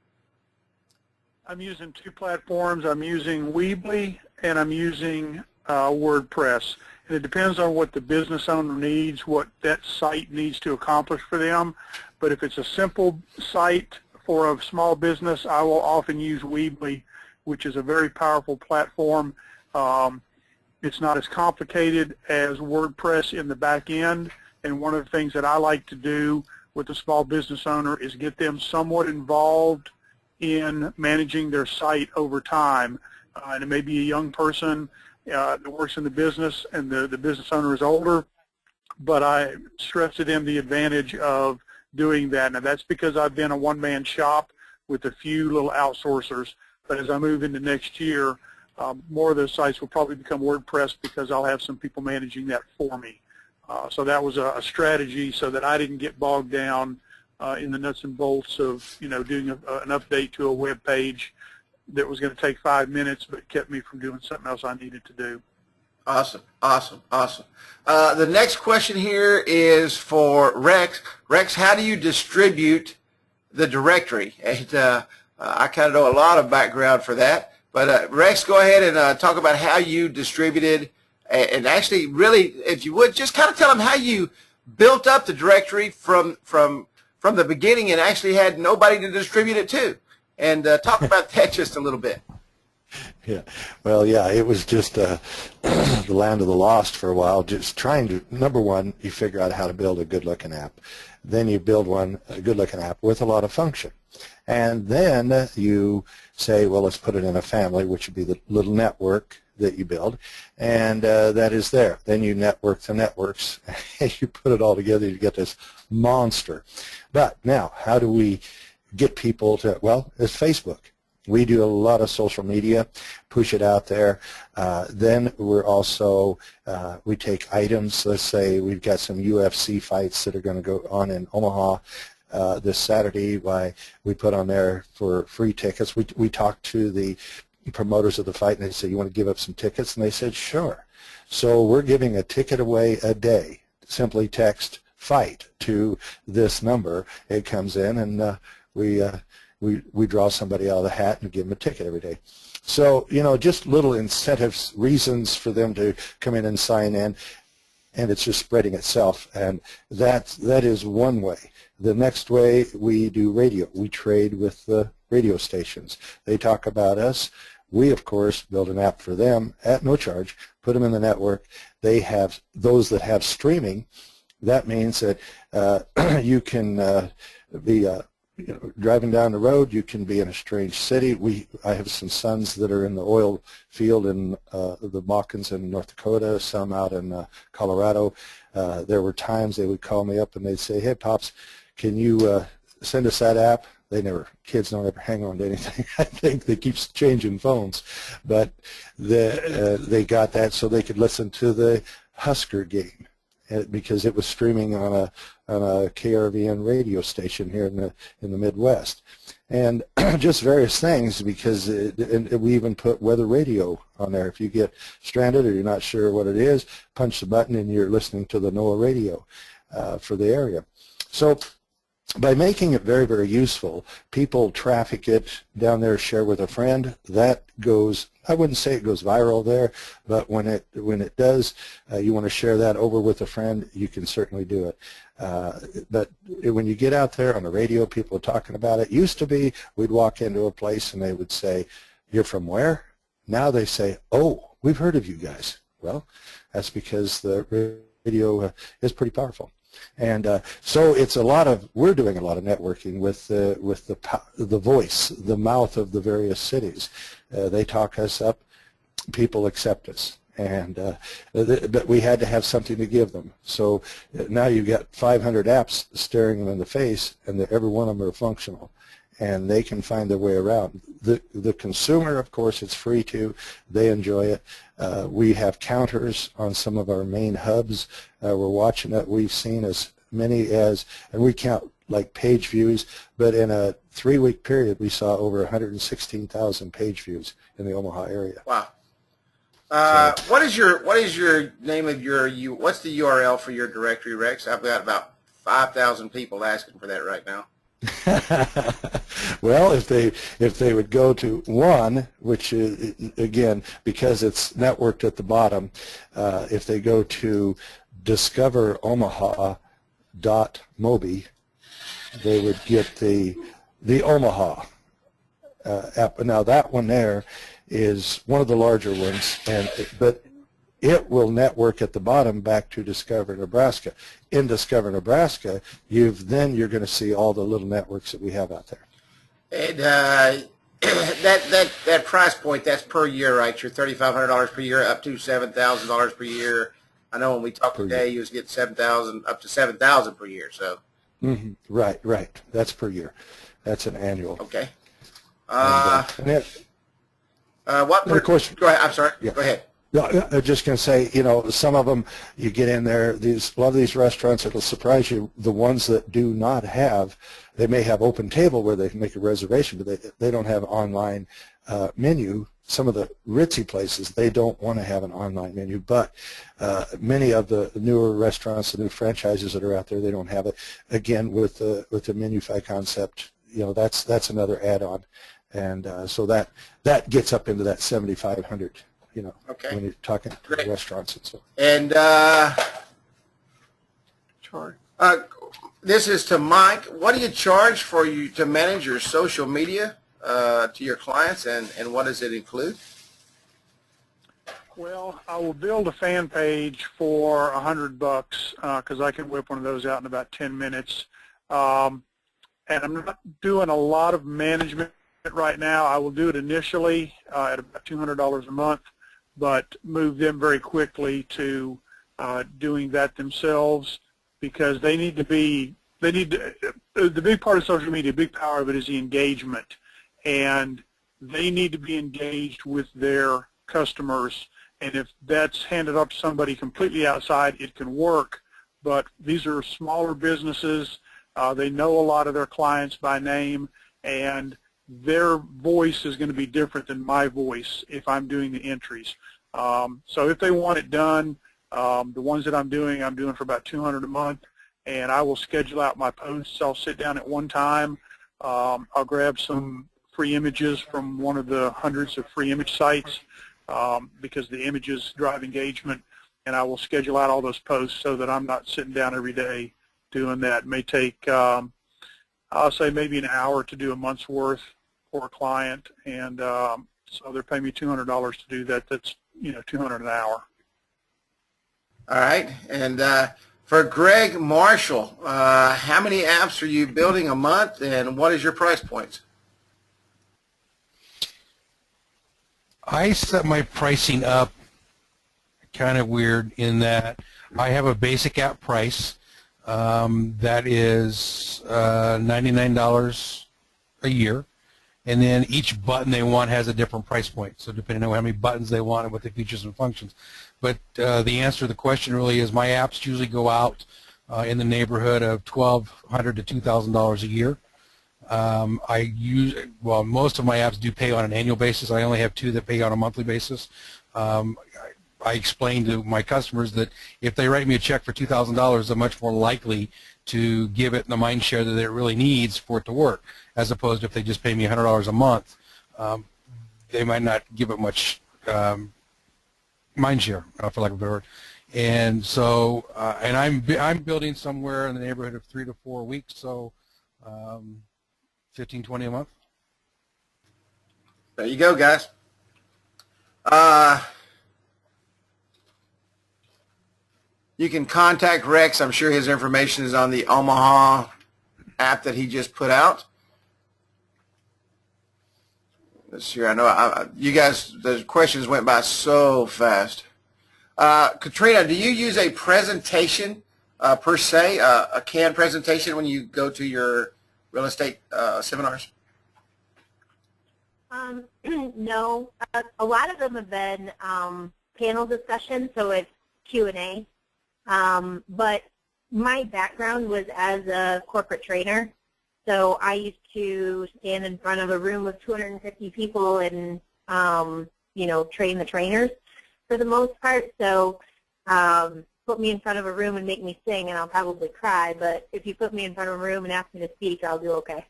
I'm using 2 platforms. I'm using Weebly and I'm using WordPress. And it depends on what the business owner needs, what that site needs to accomplish for them. But if it's a simple site for a small business, I will often use Weebly, which is a very powerful platform. It's not as complicated as WordPress in the back end. And one of the things that I like to do with a small business owner is get them somewhat involved in managing their site over time. And it may be a young person that works in the business, and the business owner is older, but I stress to them the advantage of doing that. Now, that's because I've been a one-man shop with a few little outsourcers, but as I move into next year, more of those sites will probably become WordPress, because I'll have some people managing that for me. So that was a strategy so that I didn't get bogged down in the nuts and bolts of, doing an update to a web page that was going to take 5 minutes, but kept me from doing something else I needed to do. Awesome, awesome, awesome. The next question here is for Rex. Rex, how do you distribute the directory? And I kind of know a lot of background for that, but Rex, go ahead and talk about how you distributed, and actually, really, if you would, just kind of tell them how you built up the directory from the beginning and actually had nobody to distribute it to. And talk about that just a little bit. Yeah, well, yeah, it was just the land of the lost for a while, just trying to, number one, you figure out how to build a good-looking app. Then you build a good-looking app with a lot of function. And then you say, well, let's put it in a family, which would be the little network that you build, and that is there. Then you network the networks, and you put it all together, you get this monster. But now, how do we get people to, well, it's Facebook. We do a lot of social media, push it out there. Then we're also, we take items. Let's say we've got some UFC fights that are going to go on in Omaha this Saturday. We put on there for free tickets. We talked to the promoters of the fight, and they said, you want to give up some tickets? And they said, sure. So we're giving a ticket away a day. Simply text fight to this number. It comes in, and we draw somebody out of the hat and give them a ticket every day. So, just little incentives, reasons for them to come in and sign in, and it's just spreading itself. And that is one way. The next way, we do radio. We trade with the radio stations. They talk about us. We, of course, build an app for them at no charge, put them in the network. They have those that have streaming. That means that you can be driving down the road. You can be in a strange city. I have some sons that are in the oil field in the Moccans in North Dakota, some out in Colorado. There were times they would call me up and they'd say, hey, Pops, can you send us that app? Kids don't ever hang on to anything. I think they keep changing phones. But they got that so they could listen to the Husker game, because it was streaming on a KRVN radio station here in the Midwest, and just various things, because and we even put weather radio on there. If you get stranded or you're not sure what it is, punch the button and you're listening to the NOAA radio for the area. So by making it very, very useful, people traffic it down there, share with a friend. That goes, I wouldn't say it goes viral there, but when it does, you want to share that over with a friend, you can certainly do it. But when you get out there on the radio, people are talking about it. Used to be we'd walk into a place and they would say, "You're from where?" Now they say, "Oh, we've heard of you guys." Well, that's because the radio is pretty powerful. And so it's we're doing a lot of networking with the voice, the mouth of the various cities. They talk us up, people accept us, and but we had to have something to give them. So now you've got 500 apps staring them in the face, and every one of them are functional, and they can find their way around. The consumer, of course, it's free too. They enjoy it. We have counters on some of our main hubs. We're watching that. We've seen as many as, and we count like page views, but in a 3-week period, we saw over 116,000 page views in the Omaha area. Wow. What is your name of what's the URL for your directory, Rex? I've got about 5,000 people asking for that right now. Well, if they would go to one, which is, again, because it's networked at the bottom, if they go to discoveromaha.mobi, they would get the Omaha app. Now that one there is one of the larger ones, but it will network at the bottom back to Discover Nebraska. In Discover Nebraska, you're going to see all the little networks that we have out there. And that price point, that's per year, right? You're $3,500 per year, up to $7,000 per year. I know when we talked today, you was getting $7,000 up to $7,000 per year. So. Mm-hmm. Right. That's per year. That's an annual. Okay. Of course. Go ahead. I'm sorry. Yeah. Go ahead. No, I'm just going to say, some of them, you get in there, a lot of these restaurants, it'll surprise you, the ones that do not have, they may have open table where they can make a reservation, but they don't have online menu. Some of the ritzy places, they don't want to have an online menu, but many of the newer restaurants, the new franchises that are out there, they don't have it. Again, with the Menufy concept, that's another add-on, and so that gets up into that 7,500. Okay. When you're talking to restaurants and so on. And this is to Mike. What do you charge for you to manage your social media to your clients, and what does it include? Well, I will build a fan page for $100 because I can whip one of those out in about 10 minutes. And I'm not doing a lot of management right now. I will do it initially at about $200 a month, but move them very quickly to doing that themselves, because the big part of social media, a big power of it is the engagement, and they need to be engaged with their customers, and if that's handed up to somebody completely outside, it can work, but these are smaller businesses. They know a lot of their clients by name, and their voice is going to be different than my voice if I'm doing the entries. So if they want it done, the ones that I'm doing for about $200 a month, and I will schedule out my posts. I'll sit down at one time. I'll grab some free images from one of the hundreds of free image sites because the images drive engagement, and I will schedule out all those posts so that I'm not sitting down every day doing that. It may take, I'll say maybe an hour to do a month's worth for a client, and so they're paying me $200 to do that. That's $200 an hour. All right, and for Greg Marshall, how many apps are you building a month, and what is your price points? I set my pricing up kind of weird in that I have a basic app price that is $99 a year, and then each button they want has a different price point, so depending on how many buttons they want and what the features and functions. But the answer to the question really is my apps usually go out in the neighborhood of $1,200 to $2,000 a year. Most of my apps do pay on an annual basis. I only have 2 that pay on a monthly basis. I explain to my customers that if they write me a check for $2,000, they're much more likely to give it the mind share that it really needs for it to work, as opposed to if they just pay me $100 a month, they might not give it much mind share, for lack of a better word. And so, and I'm building somewhere in the neighborhood of 3 to 4 weeks, so 15, 20 a month. There you go, guys. You can contact Rex. I'm sure his information is on the Omaha app that he just put out. Let's see. I know you guys, the questions went by so fast. Katrynia, do you use a presentation per se, a canned presentation when you go to your real estate seminars? No. A lot of them have been panel discussions, so it's Q&A. But my background was as a corporate trainer, so I used to stand in front of a room of 250 people and, train the trainers for the most part. So put me in front of a room and make me sing, and I'll probably cry. But if you put me in front of a room and ask me to speak, I'll do okay.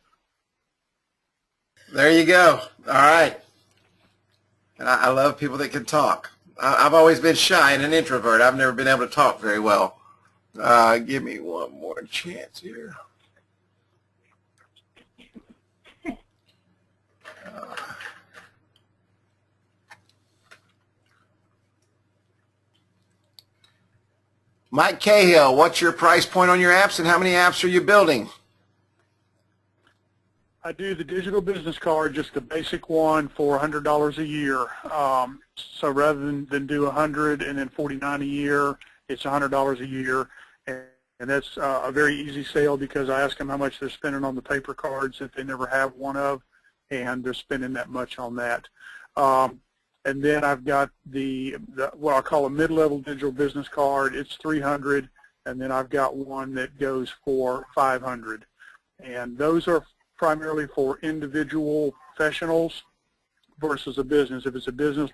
There you go. All right. And I love people that can talk. I've always been shy and an introvert. I've never been able to talk very well. Give me one more chance here. Mike Cahill, what's your price point on your apps, and how many apps are you building? I do the digital business card, just the basic one, for $100 a year. So rather than do 100 and then 49 a year, it's $100 a year, and that's a very easy sale because I ask them how much they're spending on the paper cards that they never have one of, and they're spending that much on that. And then I've got the what I call a mid-level digital business card. It's $300, and then I've got one that goes for $500, and those are primarily for individual professionals versus a business. If it's a business,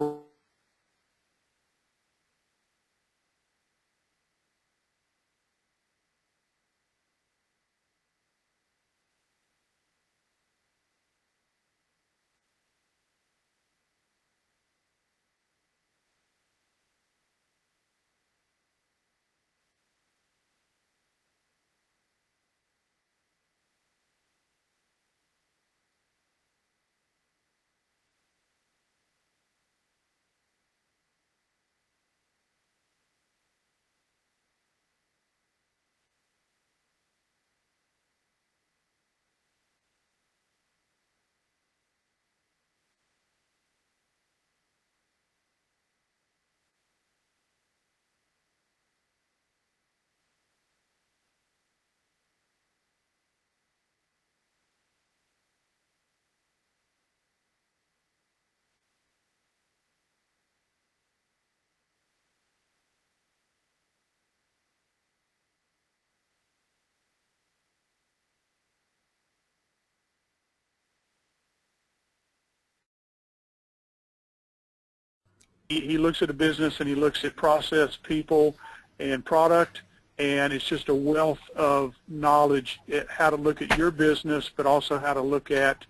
he looks at a business and he looks at process, people, and product, and it's just a wealth of knowledge at how to look at your business, but also how to look at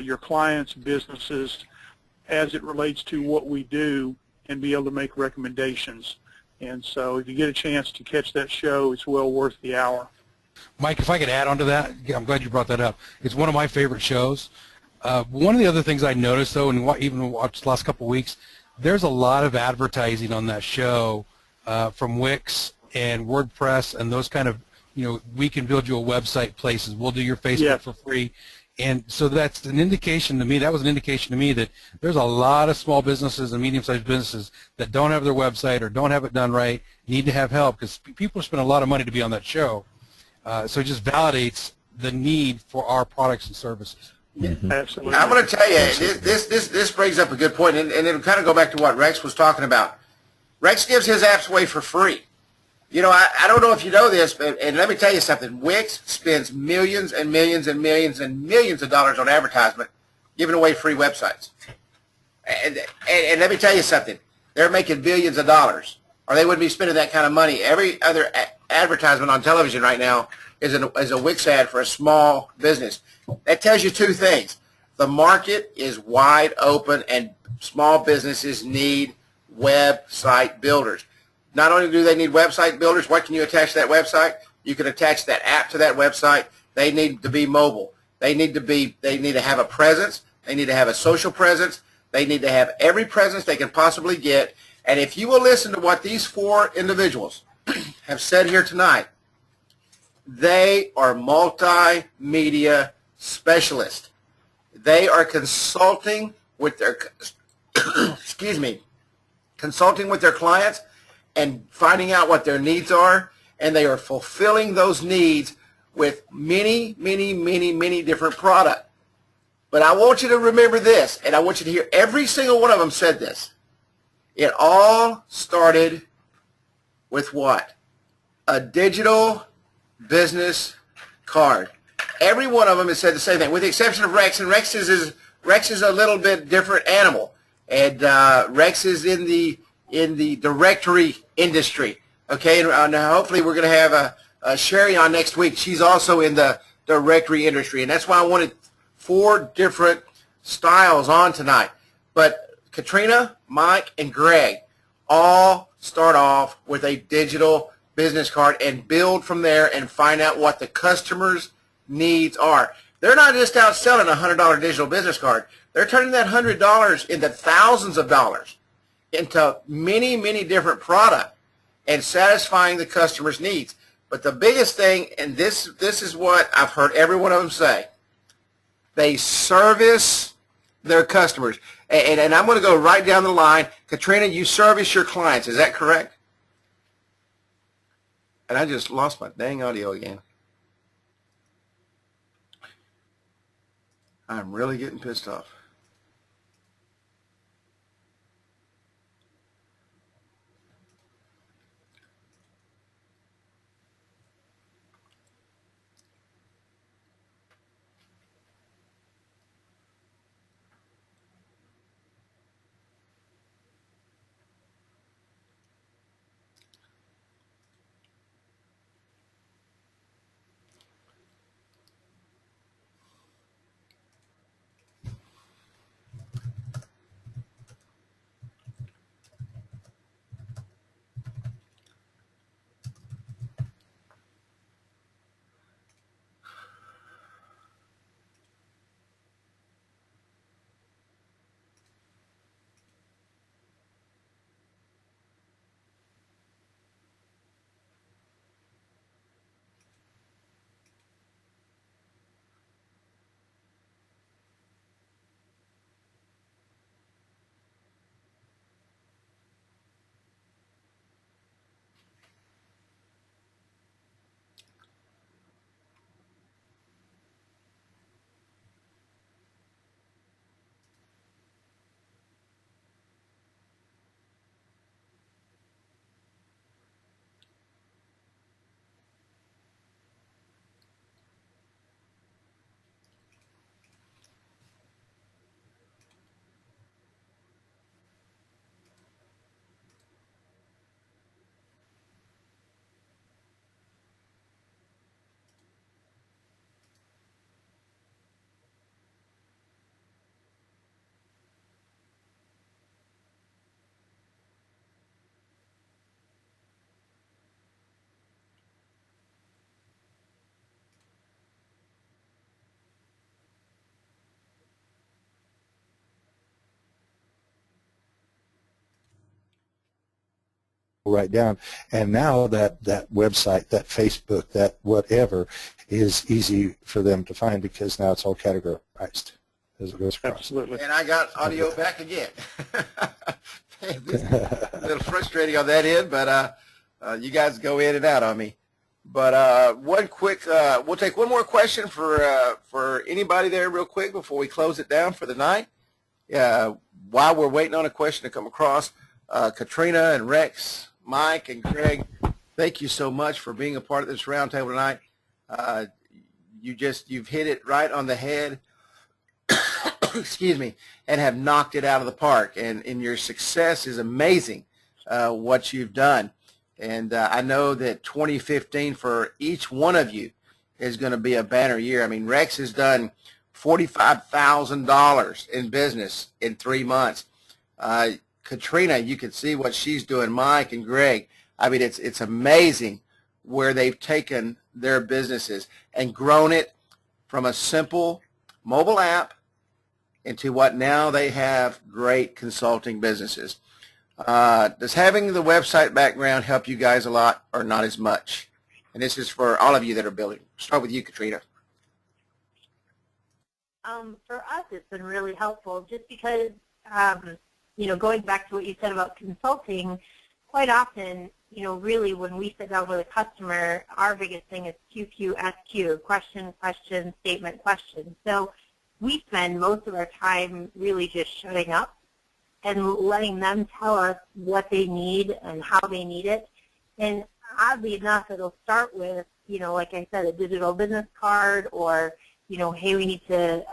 your clients' businesses as it relates to what we do and be able to make recommendations. And so if you get a chance to catch that show, it's well worth the hour. Mike, if I could add on to that, I'm glad you brought that up. It's one of my favorite shows. One of the other things I noticed, though, and even watched the last couple of weeks, there's a lot of advertising on that show from Wix and WordPress and those kind of, we can build you a website places. We'll do your Facebook for free. And so that's an indication to me, that was an indication to me that there's a lot of small businesses and medium-sized businesses that don't have their website or don't have it done right, need to have help because people spend a lot of money to be on that show. So it just validates the need for our products and services. Mm-hmm. Absolutely. I'm going to tell you, this brings up a good point, and it'll kind of go back to what Rex was talking about. Rex gives his apps away for free. I don't know if you know this, and let me tell you something. Wix spends millions and millions and millions and millions of dollars on advertisement, giving away free websites. And let me tell you something. They're making billions of dollars, or they wouldn't be spending that kind of money. Every other advertisement on television right now is a Wix ad for a small business. That tells you two things. The market is wide open, and small businesses need website builders. Not only do they need website builders, what can you attach to that website? You can attach that app to that website. They need to be mobile. They need to have a presence. They need to have a social presence. They need to have every presence they can possibly get. And if you will listen to what these four individuals have said here tonight, they are multimedia specialists. They are consulting with their excuse me, consulting with their clients and finding out what their needs are, and they are fulfilling those needs with many, many, many, many different products. But I want you to remember this, and I want you to hear every single one of them said this. It all started with what? A digital business card. Every one of them has said the same thing, with the exception of Rex. And Rex is a little bit different animal, and Rex is in the directory industry. Okay, and hopefully we're going to have a Sherry on next week. She's also in the directory industry, and that's why I wanted 4 different styles on tonight. But Katrynia, Mike, and Greg all start off with a digital business card and build from there and find out what the customer's needs are. They're not just out selling a $100 digital business card. They're turning that $100 into thousands of dollars, into many, many different products, and satisfying the customer's needs. But the biggest thing, and this is what I've heard every one of them say, they service their customers. And I'm going to go right down the line. Katrynia, you service your clients. Is that correct? And I just lost my dang audio again. I'm really getting pissed off. Right down, and now that website, that Facebook, that whatever is easy for them to find because now it's all categorized as it goes across. Absolutely. And I got audio back again. This is a little frustrating on that end, but you guys go in and out on me. But one quick, we'll take one more question for anybody there real quick before we close it down for the night. While we're waiting on a question to come across, Katrynia and Rex, Mike and Greg, thank you so much for being a part of this roundtable tonight. You've hit it right on the head, excuse me, and have knocked it out of the park. And your success is amazing, what you've done. And I know that 2015 for each one of you is going to be a banner year. I mean, Rex has done $45,000 in business in 3 months. Katrynia, you can see what she's doing. Mike and Greg. I mean, it's amazing where they've taken their businesses and grown it from a simple mobile app into what now they have great consulting businesses. Does having the website background help you guys a lot or not as much? And this is for all of you that are building. Start with you, Katrynia. For us, it's been really helpful just because, you know, going back to what you said about consulting, quite often, you know, really when we sit down with a customer, our biggest thing is QQSQ, question, question, statement, question. So we spend most of our time really just shutting up and letting them tell us what they need and how they need it. And oddly enough, it'll start with, you know, like I said, a digital business card, or, you know, hey, we need to,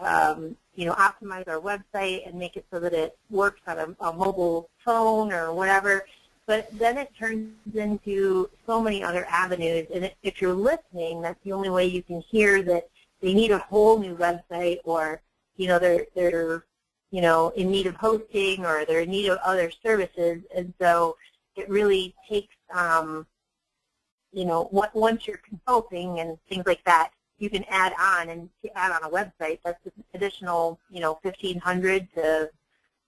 you know, optimize our website and make it so that it works on a mobile phone or whatever. But then it turns into so many other avenues. And if you're listening, that's the only way you can hear that they need a whole new website, or, you know, they're you know, in need of hosting, or they're in need of other services. And so it really takes, you know, once you're consulting and things like that, you can add on, and to add on a website, that's an additional, you know, $1,500 to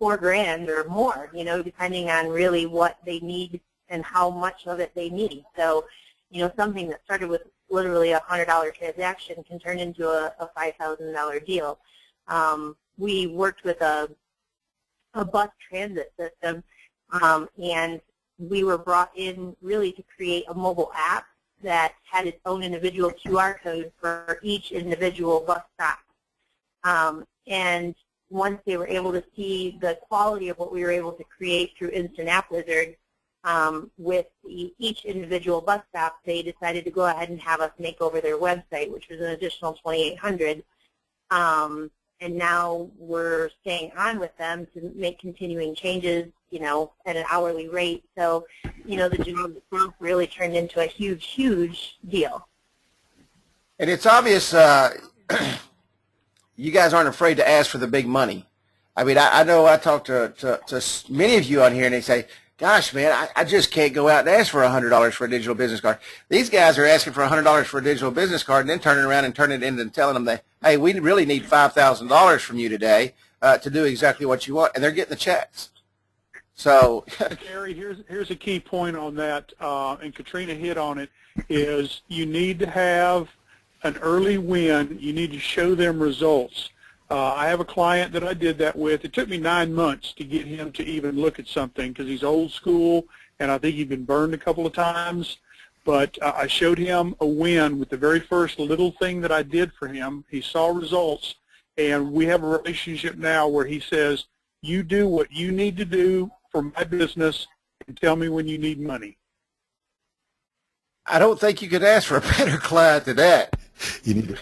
$4,000 or more, you know, depending on really what they need and how much of it they need. So, you know, something that started with literally a $100 transaction can turn into a $5,000 deal. We worked with a bus transit system, and we were brought in really to create a mobile app that had its own individual QR code for each individual bus stop. And once they were able to see the quality of what we were able to create through InstantAppWizard with each individual bus stop, they decided to go ahead and have us make over their website, which was an additional $2,800. And now we're staying on with them to make continuing changes, you know, at an hourly rate. So, you know, the job itself really turned into a huge, huge deal. And it's obvious you guys aren't afraid to ask for the big money. I mean, I know I talk to many of you on here, and they say, gosh, man, I just can't go out and ask for $100 for a digital business card. These guys are asking for $100 for a digital business card and then turning around and turning it in and telling them that, hey, we really need $5,000 from you today to do exactly what you want, and they're getting the checks. So, Gary, here's a key point on that, and Katrynia hit on it, is you need to have an early win. You need to show them results. I have a client that I did that with. It took me 9 months to get him to even look at something because he's old school, and I think he'd been burned a couple of times. But I showed him a win with the very first little thing that I did for him. He saw results, and we have a relationship now where he says, you do what you need to do for my business and tell me when you need money. I don't think you could ask for a better client than that. You need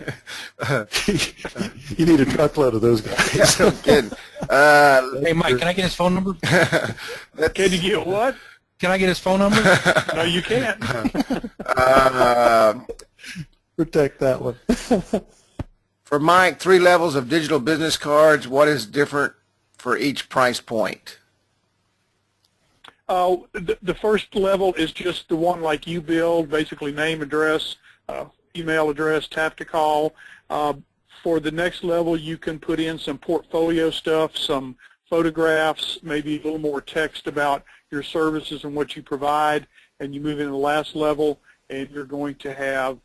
you need a truckload of those guys. No kidding. Hey, Mike, can I get his phone number? Can you get what? Can I get his phone number? No, you can't. Protect that one. For Mike, 3 levels of digital business cards. What is different for each price point? The first level is just the one like you build, basically name, address, email address, tap to call. For the next level, you can put in some portfolio stuff, some photographs, maybe a little more text about your services and what you provide, and you move into the last level, and you're going to have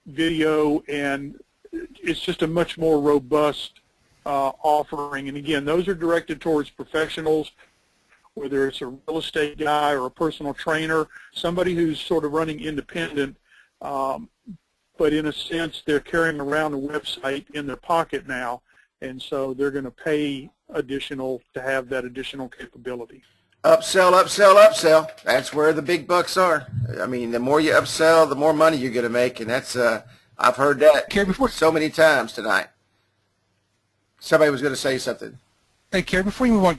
video, and it's just a much more robust offering. And again, those are directed towards professionals, whether it's a real estate guy or a personal trainer, somebody who's sort of running independent, but in a sense they're carrying around a website in their pocket now, and so they're going to pay additional to have that additional capability. Upsell, upsell, upsell. That's where the big bucks are. I mean, the more you upsell, the more money you're going to make, and that's I've heard that so many times tonight. Somebody was going to say something. Hey, Kerry, before you move on,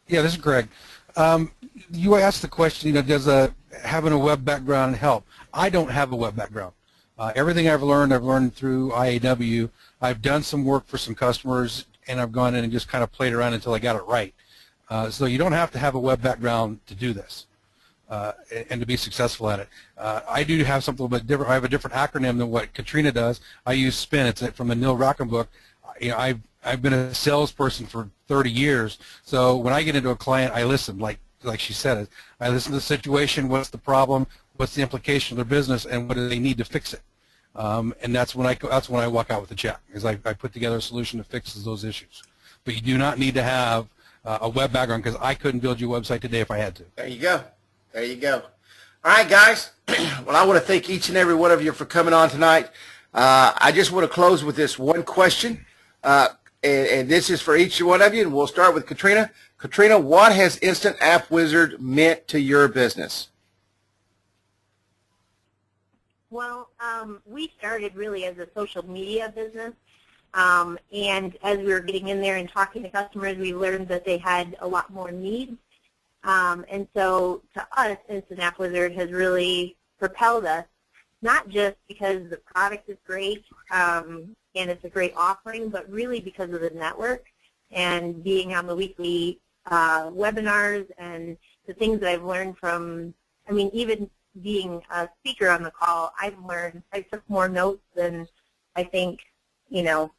yeah, this is Greg. You asked the question, you know, does having a web background help. I don't have a web background. Everything I've learned through IAW. I've done some work for some customers, and I've gone in and just kind of played around until I got it right. So you don't have to have a web background to do this and to be successful at it. I do have something a little bit different. I have a different acronym than what Katrynia does. I use SPIN. It's from the Neil Rockham book. You know, I've been a salesperson for 30 years, so when I get into a client, I listen, like she said. I listen to the situation, what's the problem, what's the implication of their business, and what do they need to fix it. And that's when I walk out with a check, is I put together a solution that fixes those issues. But you do not need to have a web background, because I couldn't build you a website today if I had to. There you go. There you go. All right, guys. Well, I want to thank each and every one of you for coming on tonight. I just want to close with this one question. And this is for each one of you, and we'll start with Katrynia. Katrynia, what has InstantAppWizard meant to your business? Well, we started really as a social media business, and as we were getting in there and talking to customers, we learned that they had a lot more needs. And so to us, InstantAppWizard has really propelled us, not just because the product is great, and it's a great offering, but really because of the network and being on the weekly webinars and the things that I've learned from, I mean, even being a speaker on the call, I took more notes than I think, you know,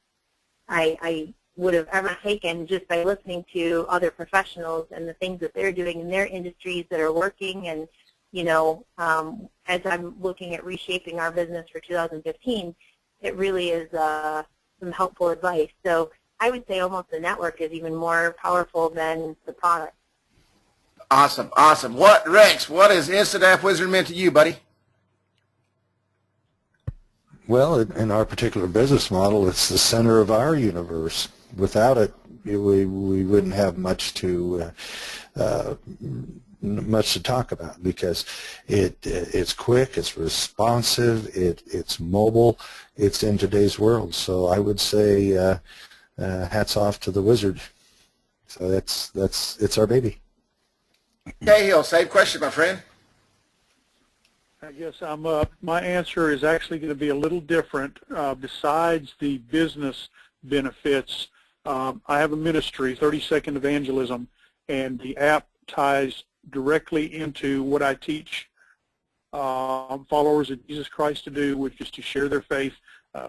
I would have ever taken just by listening to other professionals and the things that they're doing in their industries that are working. And, you know, as I'm looking at reshaping our business for 2015, it really is some helpful advice. So I would say almost the network is even more powerful than the product. Awesome, awesome. Rex, what has InstantAppWizard meant to you, buddy? Well, in our particular business model, it's the center of our universe. Without it, we wouldn't have much to talk about, because it's quick, it's responsive, it's mobile, it's in today's world. So I would say hats off to the wizard. So it's our baby. Cahill, same question, my friend. I guess my answer is actually going to be a little different. Besides the business benefits, I have a ministry, 30-second evangelism, and the app ties directly into what I teach followers of Jesus Christ to do, which is to share their faith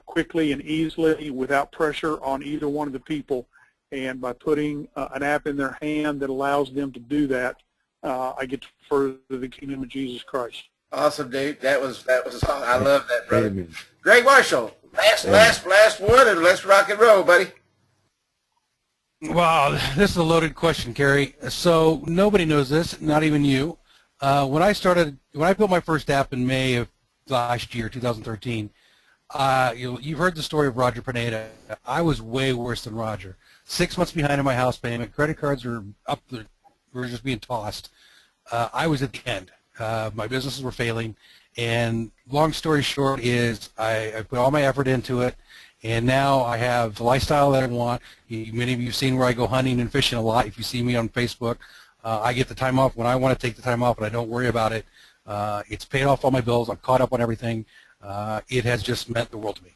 quickly and easily without pressure on either one of the people. And by putting an app in their hand that allows them to do that, I get to further the kingdom of Jesus Christ. Awesome, dude. That was awesome. I love that, brother. Amen. Greg Marshall, last one, and let's rock and roll, buddy. Wow, this is a loaded question, Kerry. So nobody knows this, not even you. When I built my first app in May of last year, 2013, you've heard the story of Roger Pineda. I was way worse than Roger. 6 months behind in my house payment. Credit cards were up there, were just being tossed. I was at the end. My businesses were failing, and long story short is I put all my effort into it, and now I have the lifestyle that I want. Many of you have seen where I go hunting and fishing a lot. If you see me on Facebook, I get the time off when I want to take the time off, and I don't worry about it. It's paid off all my bills. I'm caught up on everything. It has just meant the world to me.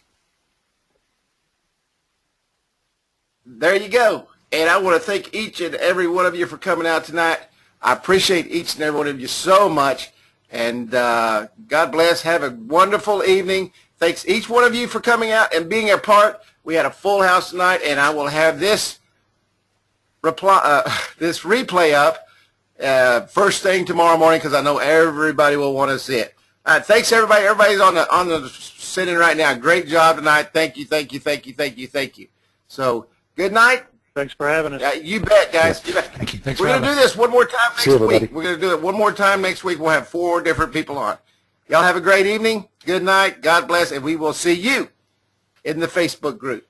There you go. And I want to thank each and every one of you for coming out tonight. I appreciate each and every one of you so much. And God bless. Have a wonderful evening. Thanks each one of you for coming out and being a part. We had a full house tonight, and I will have this replay up first thing tomorrow morning, because I know everybody will want to see it. All right, thanks everybody. Everybody's on the sitting right now. Great job tonight. Thank you, thank you, thank you, thank you, thank you. So good night. Thanks for having us. You bet, guys. You bet. Thank you. Thanks We're for going to having do us. this one more time next See you, everybody. week. We're going to do it one more time next week. We'll have 4 different people on. Y'all have a great evening. Good night. God bless. And we will see you in the Facebook group.